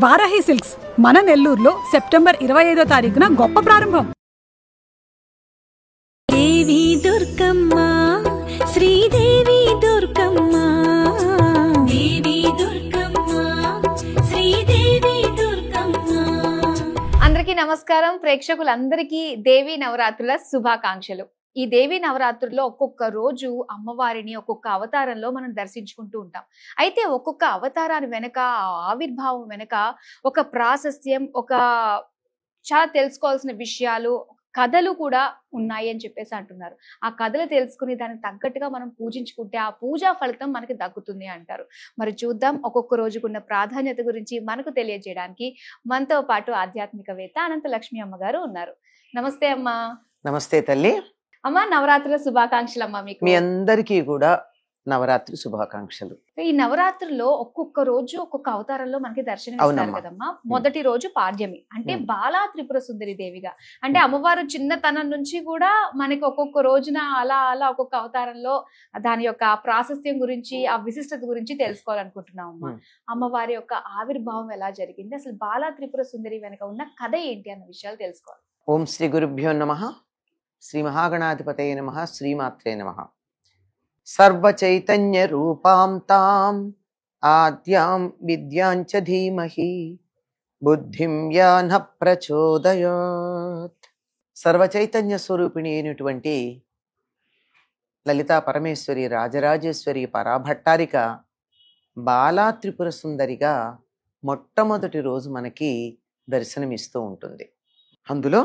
Varahi silks మన నెల్లూరులో September 25వ తారీఖున గొప్ప ప్రారంభం. దేవి దుర్గమ్మ శ్రీదేవి దుర్గమ్మ దేవి దుర్గమ్మ శ్రీదేవి దుర్గమ్మ. అందరికీ నమస్కారం. ప్రేక్షకులందరికీ దేవి నవరాత్రుల శుభాకాంక్షలు. ఈ దేవి నవరాత్రుల్లో ఒక్కొక్క రోజు అమ్మవారిని ఒక్కొక్క అవతారంలో మనం దర్శించుకుంటూ ఉంటాం. అయితే ఒక్కొక్క అవతారాన్ని వెనక, ఆవిర్భావం వెనక ఒక ప్రాశస్త్యం, ఒక చాలా తెలుసుకోవాల్సిన విషయాలు, కథలు కూడా ఉన్నాయి అని చెప్పేసి అంటున్నారు. ఆ కథలు తెలుసుకుని దానికి తగ్గట్టుగా మనం పూజించుకుంటే ఆ పూజా ఫలితం మనకి దక్కుతుంది అంటారు. మరి చూద్దాం, ఒక్కొక్క రోజుకున్న ప్రాధాన్యత గురించి మనకు తెలియజేయడానికి మనతో పాటు ఆధ్యాత్మికవేత్త అనంత లక్ష్మి అమ్మగారు ఉన్నారు. నమస్తే అమ్మా. నమస్తే తల్లి. అమ్మా, నవరాత్రుల శుభాకాంక్షలు అమ్మా మీకు. మీ అందరికీ కూడా నవరాత్రి శుభాకాంక్షలు. ఈ నవరాత్రుల్లో ఒక్కొక్క రోజు ఒక్కొక్క అవతారంలో మనకి దర్శనం ఇస్తారు కదమ్మా. మొదటి రోజు పాడ్యమి అంటే బాలా త్రిపుర సుందరి దేవిగా, అంటే అమ్మవారు చిన్నతనం నుంచి కూడా మనకి ఒక్కొక్క రోజున అలా అలా ఒక్కొక్క అవతారంలో దాని యొక్క ప్రాశస్త్యం గురించి, ఆ విశిష్టత గురించి తెలుసుకోవాలనుకుంటున్నాం అమ్మా. అమ్మవారి యొక్క ఆవిర్భావం ఎలా జరిగింది, అసలు బాలా త్రిపుర సుందరి వెనక ఉన్న కథ ఏంటి అన్న విషయాలు తెలుసుకోవాలి. ఓం శ్రీ గురుభ్యో నమః. శ్రీ మహాగణాధిపతయే నమః. శ్రీమాత్రే నమః. సర్వ చైతన్య రూపాం తాం ఆద్యాం విద్యాంచ ధీమహి బుద్ధిం యా న ప్రచోదయాత్. సర్వ చైతన్య స్వరూపిణి అయినటువంటి లలితా పరమేశ్వరి రాజరాజేశ్వరి పరాభట్టారిక బాలా త్రిపుర సుందరిగా మొట్టమొదటి రోజు మనకి దర్శనమిస్తూ ఉంటుంది. అందులో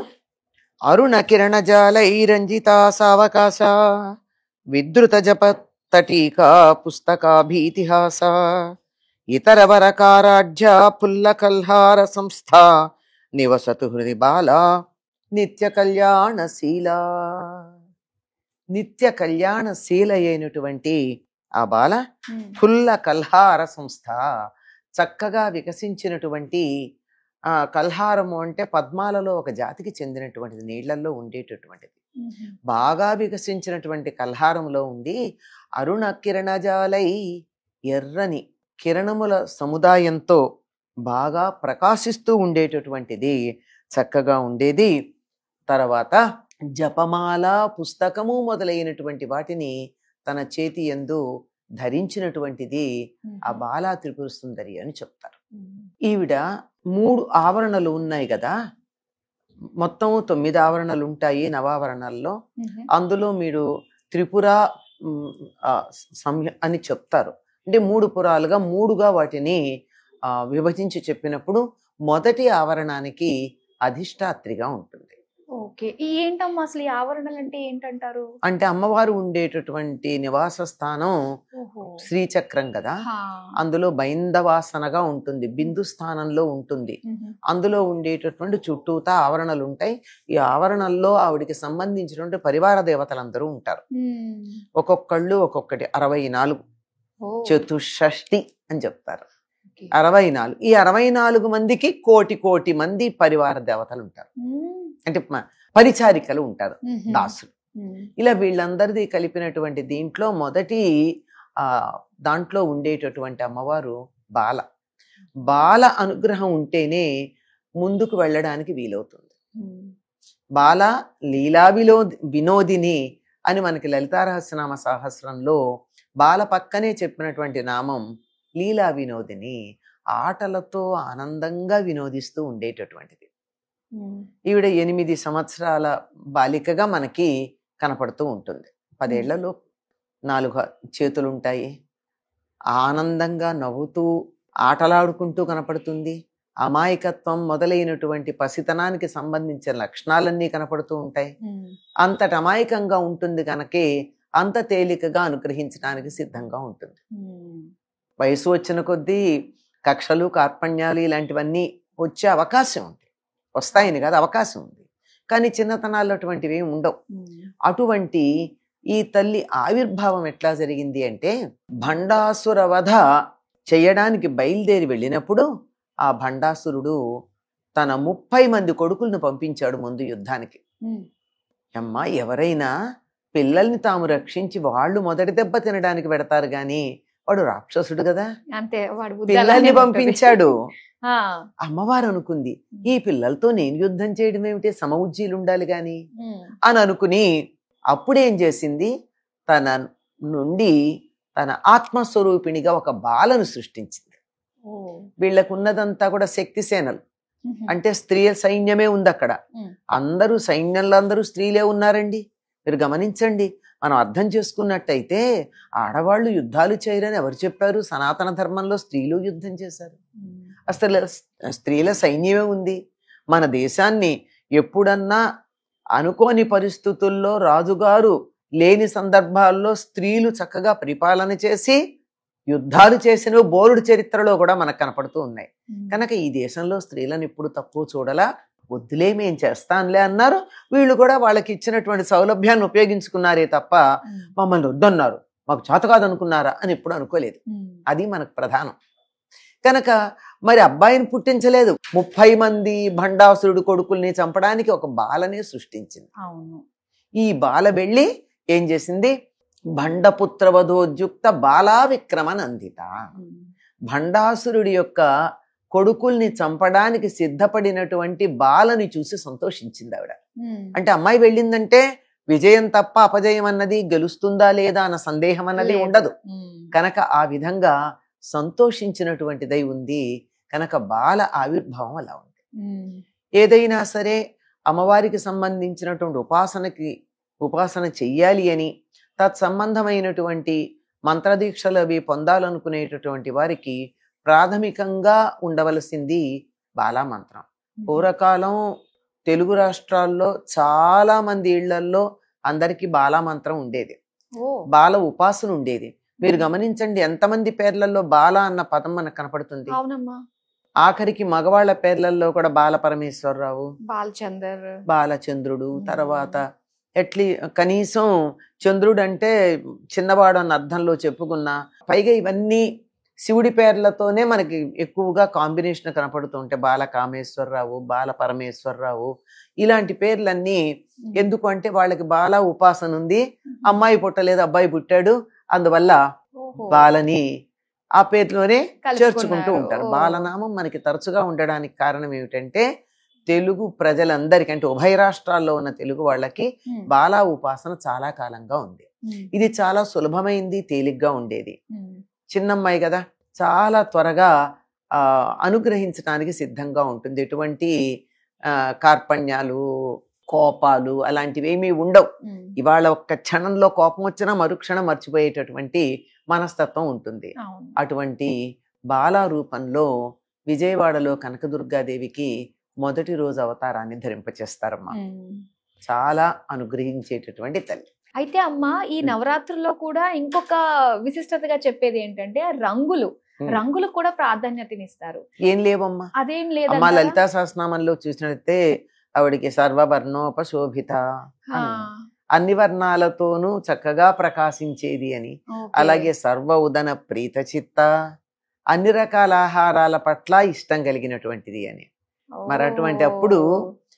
అరుణ కిరణ జాలైరంజితా సావకాశ విద్రుత జప తటీకా పుస్తకాభీతిహాస ఇతర వరకారాఢ్య పుల్ల కల్హార సంస్థ నివసతు హృది బాల నిత్య కళ్యాణశీల. నిత్య కళ్యాణశీల అయినటువంటి ఆ బాల పుల్ల కల్హార సంస్థ, చక్కగా వికసించినటువంటి ఆ కల్హారము అంటే పద్మాలలో ఒక జాతికి చెందినటువంటిది, నీళ్లలో ఉండేటటువంటిది. బాగా వికసించినటువంటి కల్హారంలో ఉండి అరుణ కిరణజాలై ఎర్రని కిరణముల సముదాయంతో బాగా ప్రకాశిస్తూ ఉండేటటువంటిది, చక్కగా ఉండేది. తర్వాత జపమాల, పుస్తకము మొదలైనటువంటి వాటిని తన చేతి యందు ధరించినటువంటిది ఆ బాలా త్రిపుర సుందరి అని చెప్తారు. ఈవిడ 3 ఆవరణలు ఉన్నాయి కదా, మొత్తం 9 ఆవరణలు ఉంటాయి నవావరణల్లో. అందులో మీరు త్రిపుర అని చెప్తారు. అంటే 3 పురాలుగా 3గా వాటిని విభజించి చెప్పినప్పుడు మొదటి ఆవరణానికి అధిష్టాత్రిగా ఉంటుంది. ఓకే, ఏంటమ్మా అసలు ఈ ఆవరణలు అంటే ఏంటంటారు? అంటే అమ్మవారు ఉండేటటువంటి నివాస స్థానం శ్రీచక్రం కదా, అందులో బైందవాసనగా ఉంటుంది, బిందు స్థానంలో ఉంటుంది. అందులో ఉండేటటువంటి చుట్టూతా ఆవరణలు ఉంటాయి. ఈ ఆవరణల్లో ఆవిడికి సంబంధించినటువంటి పరివార దేవతలందరూ ఉంటారు. ఒక్కొక్కళ్ళు ఒక్కొక్కటి 64 చతుషష్ఠి అని చెప్తారు. 64. ఈ 64 మందికి కోటి మంది పరివార దేవతలు ఉంటారు, అంటే పరిచారికలు ఉంటారు, దాసులు. ఇలా వీళ్ళందరిది కలిపినటువంటి దీంట్లో మొదటి దాంట్లో ఉండేటటువంటి అమ్మవారు బాల. బాల అనుగ్రహం ఉంటేనే ముందుకు వెళ్ళడానికి వీలవుతుంది. బాల లీలా వినోదిని అని మనకి లలితారహస్యనామ సహస్రంలో బాల పక్కనే చెప్పినటువంటి నామం లీలా వినోదిని. ఆటలతో ఆనందంగా వినోదిస్తూ ఉండేటటువంటిది. ఈవిడ 8 సంవత్సరాల బాలికగా మనకి కనపడుతూ ఉంటుంది. 10 ఏళ్లలో 4 చేతులుంటాయి. ఆనందంగా నవ్వుతూ ఆటలాడుకుంటూ కనపడుతుంది. అమాయకత్వం మొదలైనటువంటి పసితనానికి సంబంధించిన లక్షణాలన్నీ కనపడుతూ ఉంటాయి. అంతటి అమాయకంగా ఉంటుంది కనుకే అంత తేలికగా అనుగ్రహించడానికి సిద్ధంగా ఉంటుంది. వయసు వచ్చిన కొద్దీ కక్షలు, కార్పణ్యాలు ఇలాంటివన్నీ వచ్చే అవకాశం ఉంది, వస్తాయని కాదు, అవకాశం ఉంది. కానీ చిన్నతనాల్లో అటువంటివి ఏమి ఉండవు. అటువంటి ఈ తల్లి ఆవిర్భావం ఎట్లా జరిగింది అంటే, భండాసుర వధ చేయడానికి బయలుదేరి వెళ్ళినప్పుడు ఆ భండాసురుడు తన 30 మంది కొడుకులను పంపించాడు ముందు యుద్ధానికి. అమ్మా, ఎవరైనా పిల్లల్ని తాము రక్షించి వాళ్ళు మొదటి దెబ్బ తినడానికి పెడతారు గాని వాడు రాక్షసుడు కదా, అంతే వాడు బుద్ధి పిల్లల్ని అలానే ఉంటది. పంపించాడు. ఆ, అమ్మవారు అనుకుంది ఈ పిల్లలతో నేను యుద్ధం చేయడం ఏమిటి, సమఉజ్జీలు ఉండాలి గాని ఉమ్, అని అనుకుని అప్పుడేం చేసింది, తన నుండి తన ఆత్మస్వరూపిణిగా ఒక బాలను సృష్టించింది. ఓ, వీళ్ళకు ఉన్నదంతా కూడా శక్తి సేనలు, ఉహు, అంటే స్త్రీల సైన్యమే ఉంది అక్కడ. ఉమ్, అందరూ సైన్యంలో అందరూ స్త్రీలే ఉన్నారండి. మీరు గమనించండి, మనం అర్థం చేసుకున్నట్టయితే ఆడవాళ్ళు యుద్ధాలు చేయరని ఎవరు చెప్పారు? సనాతన ధర్మంలో స్త్రీలు యుద్ధం చేశారు. ఉమ్, అసలు స్త్రీల సైన్యమే ఉంది. మన దేశాన్ని ఎప్పుడన్నా అనుకోని పరిస్థితుల్లో రాజుగారు లేని సందర్భాల్లో స్త్రీలు చక్కగా పరిపాలన చేసి యుద్ధాలు చేసిన బోరుడు చరిత్రలో కూడా మనకు కనపడుతూ ఉన్నాయి. ఉమ్, కనుక ఈ దేశంలో స్త్రీలను ఇప్పుడు తక్కువ చూడలా, వద్దులే మేం చేస్తానులే అన్నారు. వీళ్ళు కూడా వాళ్ళకి ఇచ్చినటువంటి సౌలభ్యాన్ని ఉపయోగించుకున్నారే తప్ప ఉమ్, మమ్మల్ని వద్దన్నారు, మాకు చేత కాదనుకున్నారా అని ఎప్పుడు అనుకోలేదు. ఉమ్, అది మనకు ప్రధానం. కనుక మరి అబ్బాయిని పుట్టించలేదు, 30 మంది భండాసురుడు కొడుకుల్ని చంపడానికి ఒక బాలనే సృష్టించింది. అవును. ఈ బాల వెళ్ళి ఏం చేసింది, భండపుత్రవధోద్యుక్త బాలా విక్రమనందిత, ఉమ్, భండాసురుడి యొక్క కొడుకుల్ని చంపడానికి సిద్ధపడినటువంటి బాలని చూసి సంతోషించింది ఆవిడ. ఉమ్, అంటే అమ్మాయి వెళ్ళిందంటే విజయం తప్ప అపజయం అన్నది, గెలుస్తుందా లేదా అన్న సందేహం అన్నది లేదు. ఉండదు. ఉమ్, కనుక ఆ విధంగా సంతోషించినటువంటిదై ఉంది. కనుక బాల ఆవిర్భావం అలా ఉంది. ఉమ్, ఏదైనా సరే అమ్మవారికి సంబంధించినటువంటి ఉపాసన చెయ్యాలి అని తత్సంబంధమైనటువంటి మంత్రదీక్షలు అవి పొందాలనుకునేటటువంటి వారికి ప్రాథమికంగా ఉండవలసింది బాలా మంత్రం. పూర్వకాలం తెలుగు రాష్ట్రాల్లో చాలా మంది ఇళ్లల్లో అందరికీ బాలా మంత్రం ఉండేది, ఓ, బాల ఉపాసన ఉండేది. మీరు గమనించండి, ఎంతమంది పేర్లలో బాల అన్న పదం మనకు కనపడుతుంది. అవునమ్మా. ఆఖరికి మగవాళ్ల పేర్లలో కూడా బాల పరమేశ్వరరావు, బాలచందర్, బాలచంద్రుడు, తర్వాత కనీసం చంద్రుడు అంటే చిన్నవాడు అన్న అర్థంలో చెప్పుకున్నా. పైగా ఇవన్నీ శివుడి పేర్లతోనే మనకి ఎక్కువగా కాంబినేషన్ కనపడుతూ ఉంటాయి. బాల కామేశ్వరరావు, బాల పరమేశ్వరరావు, ఇలాంటి పేర్లన్నీ ఎందుకు అంటే వాళ్ళకి బాల ఉపాసన ఉంది, అమ్మాయి పుట్టలేదు అబ్బాయి పుట్టాడు, అందువల్ల ఓహో, బాలని ఆ పేరులోనే కలుపుకున్నారు. చేర్చుకుంటూ ఉంటారు. ఓ. బాలనామం మనకి తరచుగా ఉండడానికి కారణం ఏమిటంటే తెలుగు ప్రజలందరికీ, అంటే ఉభయ రాష్ట్రాల్లో ఉన్న తెలుగు వాళ్ళకి ఉమ్, బాలా ఉపాసన చాలా కాలంగా ఉంది. ఉమ్, ఇది చాలా సులభమైంది, తేలిగ్గా ఉండేది. ఉమ్, చిన్నమ్మాయి కదా, చాలా త్వరగా అనుగ్రహించడానికి సిద్ధంగా ఉంటుంది. ఎటువంటి కార్పణ్యాలు, కోపాలు అలాంటివి ఏమీ ఉండవు. ఉమ్, ఇవాళ ఒక్క క్షణంలో కోపం వచ్చినా మరుక్షణం మర్చిపోయేటటువంటి మనస్తత్వం ఉంటుంది. అవును. అటువంటి బాలా రూపంలో విజయవాడలో కనకదుర్గాదేవికి మొదటి రోజు అవతారాన్ని ధరింపచేస్తారమ్మా. ఉమ్. చాలా అనుగ్రహించేటటువంటి తల్లి. అయితే అమ్మ, ఈ నవరాత్రుల్లో కూడా ఇంకొక విశిష్టతగా చెప్పేది ఏంటంటే రంగులు. ఉమ్. రంగులకు కూడా ప్రాధాన్యతనిస్తారు. ఏం లేవమ్మా. అదేం అమ్మా లేదంటారా? లలితా సహస్రనామంలో చూసినట్లయితే ఆవిడికి సర్వవర్ణోపశోభిత ఆ, అని, అన్ని వర్ణాలతోనూ చక్కగా ప్రకాశించేది అని, ఓకే. అలాగే సర్వ ఉదన ప్రీత చిత్త, అన్ని రకాల ఆహారాల పట్ల ఇష్టం కలిగినటువంటిది అని. మరి అటువంటి అప్పుడు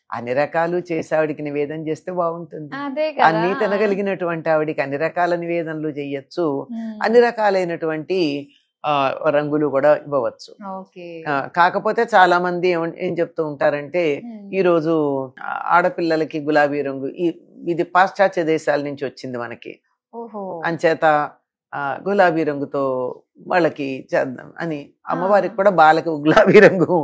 అన్ని రకాలు చేసి ఆవిడికి నివేదన చేస్తే బాగుంటుంది. అదే కదా. అన్ని తినగలిగినటువంటి ఆవిడికి అన్ని రకాల నివేదనలు చేయొచ్చు, ఉమ్, అన్ని రకాలైనటువంటి రంగులు కూడా ఇవ్వవచ్చు. ఓకే. కాకపోతే చాలా మంది ఏం చెప్తూ ఉంటారంటే ఉమ్, ఈ రోజు ఆడపిల్లలకి గులాబీ రంగు, ఇది పాశ్చాత్య దేశాల నుంచి వచ్చింది మనకి, ఓహో, అంచేత గులాబీ రంగుతో వాళ్ళకి చేద్దాం అని అమ్మవారికి కూడా బాలకి గులాబీ రంగు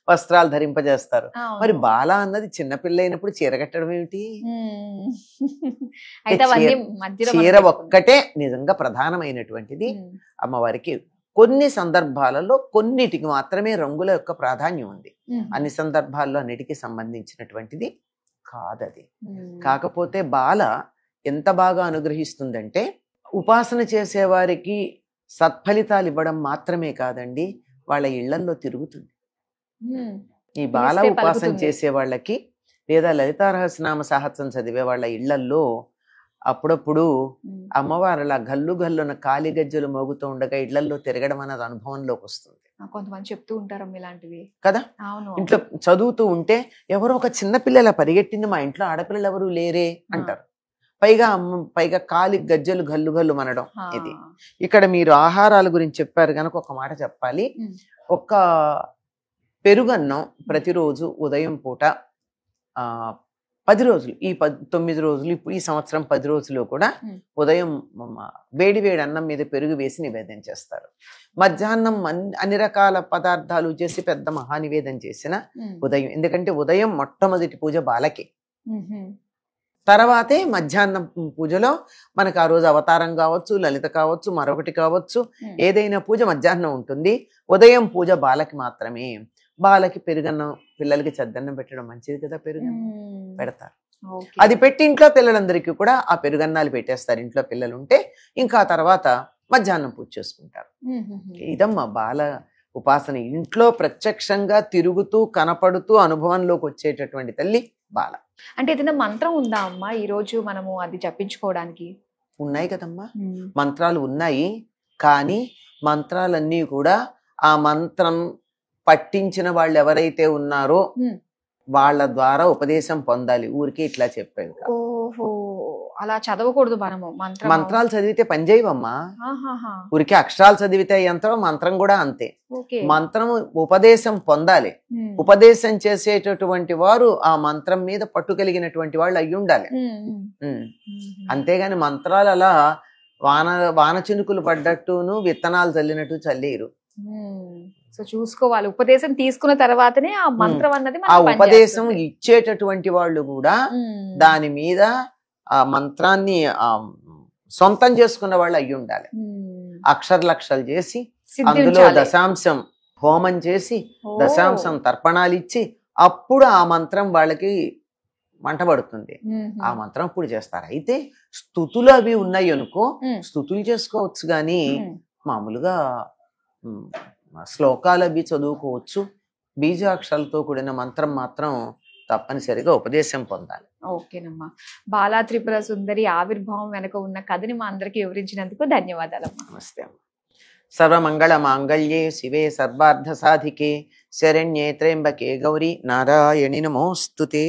వస్త్రాలు ధరింపజేస్తారు. అవును. మరి బాల అన్నది చిన్నపిల్ల అయినప్పుడు చీర కట్టడం ఏమిటి? ఉమ్. అయితే అవన్నీ మధ్యలో మనం చీర పెట్టుకుందాం. ఒక్కటే నిజంగా ప్రధానమైనటువంటిది ఉమ్, అమ్మవారికి. కొన్ని సందర్భాలలో కొన్నిటికి మాత్రమే రంగుల యొక్క ప్రాధాన్యం ఉంది, ఉమ్, అన్ని సందర్భాల్లో అన్నిటికీ సంబంధించినటువంటిది కాదది. ఉమ్, కాకపోతే బాల ఎంత బాగా అనుగ్రహిస్తుందంటే ఉపాసన చేసేవారికి సత్ఫలితాలు ఇవ్వడం మాత్రమే కాదండి, వాళ్ళ ఇళ్లల్లో తిరుగుతుంది. ఉమ్, ఈ బాల పిలిస్తే ఉపాసన పలుకుతుంది. చేసే వాళ్ళకి లేదా లలితా రహస్యనామ సహస్రం చదివే వాళ్ళ ఇళ్లల్లో అప్పుడప్పుడు ఉమ్, అమ్మవారిలా గల్లు గల్లున కాలి గజ్జలు మోగుతూ ఉండగా ఇళ్లల్లో తిరగడం అన్నది అనుభవంలోకి వస్తుంది కొంతమంది చెప్తూ ఉంటారు ఇలాంటివి కదా. అవును. ఇంట్లో చదువుతూ ఉంటే ఎవరో ఒక చిన్న పిల్ల ఇలా పరిగెట్టింది, మా ఇంట్లో ఆడపిల్లలు ఎవరు లేరే అంటారు. పైగా కాలి గజ్జలు గల్లు గల్లు మనడం. ఇది ఇక్కడ మీరు ఆహారాల గురించి చెప్పారు కనుక ఒక మాట చెప్పాలి. ఒక పెరుగన్నం ప్రతిరోజు ఉదయం పూట 10 రోజులు, ఈ 9 రోజులు, ఇప్పుడు ఈ సంవత్సరం 10 రోజులు కూడా ఉదయం వేడి వేడి అన్నం మీద పెరుగు వేసి నివేదన చేస్తారు. మధ్యాహ్నం అన్ని రకాల పదార్థాలు చేసి పెద్ద మహానివేదన చేసిన ఉదయం, ఎందుకంటే ఉదయం మొట్టమొదటి పూజ బాలకి, తర్వాతే మధ్యాహ్నం పూజలో మనకు ఆ రోజు అవతారం కావచ్చు, లలిత కావచ్చు, మరొకటి కావచ్చు, ఏదైనా పూజ మధ్యాహ్నం ఉంటుంది. ఉదయం పూజ బాలకి మాత్రమే. బాలకి పెరుగన్నం, పిల్లలకి చద్దన్నం పెట్టడం మంచిది కదా, పెరుగన్నం పెడతారు. అది పెట్టి ఇంట్లో పిల్లలందరికీ కూడా ఆ పెరుగన్నాలు పెట్టేస్తారు. ఇంట్లో పిల్లలు ఉంటే ఇంకా ఆ తర్వాత మధ్యాహ్నం పూజ చేసుకుంటారు. ఇదమ్మా బాల ఉపాసన. ఇంట్లో ప్రత్యక్షంగా తిరుగుతూ కనపడుతూ అనుభవంలోకి వచ్చేటటువంటి తల్లి బాల. అంటే ఏదైనా మంత్రం ఉందా అమ్మా ఈ రోజు మనము అది జపించుకోవడానికి? ఉన్నాయి కదమ్మా, మంత్రాలు ఉన్నాయి. కానీ మంత్రాలన్నీ కూడా ఆ మంత్రం పట్టించిన వాళ్ళు ఎవరైతే ఉన్నారో వాళ్ళ ద్వారా ఉపదేశం పొందాలి. ఊరికే ఇట్లా చెప్పాడు. ఓహో, అలా చదవకూడదు మనము. మంత్రాలు చదివితే పనిచేయవమ్మా. ఊరికే అక్షరాలు చదివితే ఎంత, మంత్రం కూడా అంతే. మంత్రం ఉపదేశం పొందాలి. ఉపదేశం చేసేటటువంటి వారు ఆ మంత్రం మీద పట్టు కలిగినటువంటి వాళ్ళు అయి ఉండాలి. అంతేగాని మంత్రాలు అలా వాన చినుకులు పడ్డట్టును విత్తనాలు చల్లినట్టు చల్లేరు. సో చూసుకోవాలి, ఉపదేశం తీసుకున్న తర్వాతనే ఆ మంత్రం అన్నది ఆ ఉపదేశం ఇచ్చేటటువంటి వాళ్ళు కూడా దాని మీద ఆ మంత్రాన్ని సొంతం చేసుకున్న వాళ్ళు అయ్యి ఉండాలి. అక్షరలక్షలు చేసి అందులో దశాంశం హోమం చేసి దశాంశం తర్పణాలు ఇచ్చి అప్పుడు ఆ మంత్రం వాళ్ళకి మంట పడుతుంది. ఆ మంత్రం ఇప్పుడు చేస్తారు. అయితే స్తుతులు అవి ఉన్నాయి అనుకో, స్తుతులు చేసుకోవచ్చు గాని మామూలుగా శ్లోకాలు అవి చదువుకోవచ్చు. బీజాక్షరాలతో కూడిన మంత్రం మాత్రం తప్పనిసరిగా ఉపదేశం పొందాలి. ఓకేనమ్మా. బాలా త్రిపుర సుందరి ఆవిర్భావం వెనక ఉన్న కథని మా అందరికి వివరించినందుకు ధన్యవాదాలమ్మా. నమస్తే అమ్మ. సర్వమంగళ మాంగళ్యే శివే సర్వార్థ సాధికే శరణ్యే త్ర్యంబకే గౌరీ నారాయణి నమోస్తుతే.